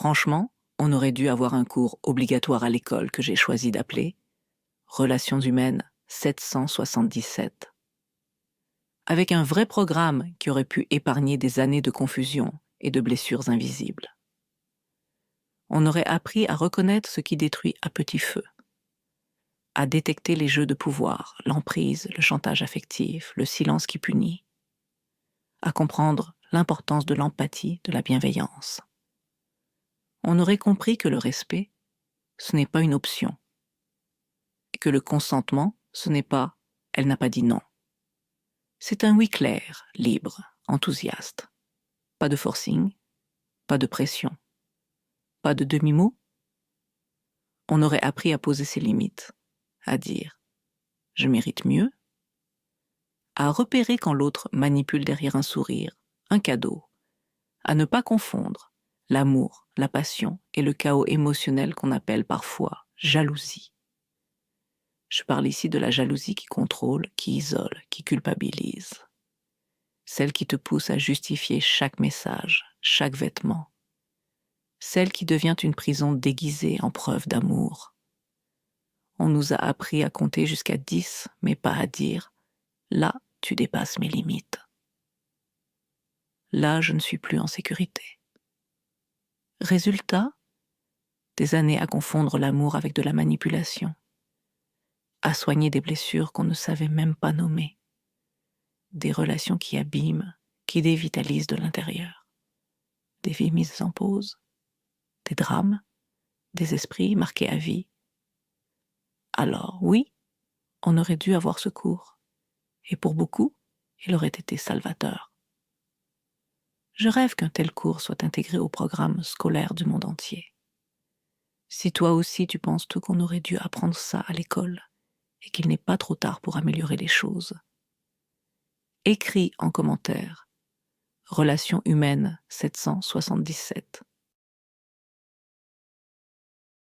Franchement, on aurait dû avoir un cours obligatoire à l'école que j'ai choisi d'appeler Relations humaines 777. Avec un vrai programme qui aurait pu épargner des années de confusion et de blessures invisibles. On aurait appris à reconnaître ce qui détruit à petit feu, à détecter les jeux de pouvoir, l'emprise, le chantage affectif, le silence qui punit, à comprendre l'importance de l'empathie, de la bienveillance. On aurait compris que le respect, ce n'est pas une option, et que le consentement, ce n'est pas « elle n'a pas dit non ». C'est un oui clair, libre, enthousiaste. Pas de forcing, pas de pression, pas de demi-mot. On aurait appris à poser ses limites, à dire « je mérite mieux », à repérer quand l'autre manipule derrière un sourire, un cadeau, à ne pas confondre l'amour, la passion et le chaos émotionnel qu'on appelle parfois jalousie. Je parle ici de la jalousie qui contrôle, qui isole, qui culpabilise. Celle qui te pousse à justifier chaque message, chaque vêtement. Celle qui devient une prison déguisée en preuve d'amour. On nous a appris à compter jusqu'à 10, mais pas à dire « là, tu dépasses mes limites ». Là, je ne suis plus en sécurité. Résultat, des années à confondre l'amour avec de la manipulation, à soigner des blessures qu'on ne savait même pas nommer, des relations qui abîment, qui dévitalisent de l'intérieur, des vies mises en pause, des drames, des esprits marqués à vie. Alors oui, on aurait dû avoir secours, et pour beaucoup, il aurait été salvateur. Je rêve qu'un tel cours soit intégré au programme scolaire du monde entier. Si toi aussi tu penses tout qu'on aurait dû apprendre ça à l'école, et qu'il n'est pas trop tard pour améliorer les choses, écris en commentaire Relations humaines 777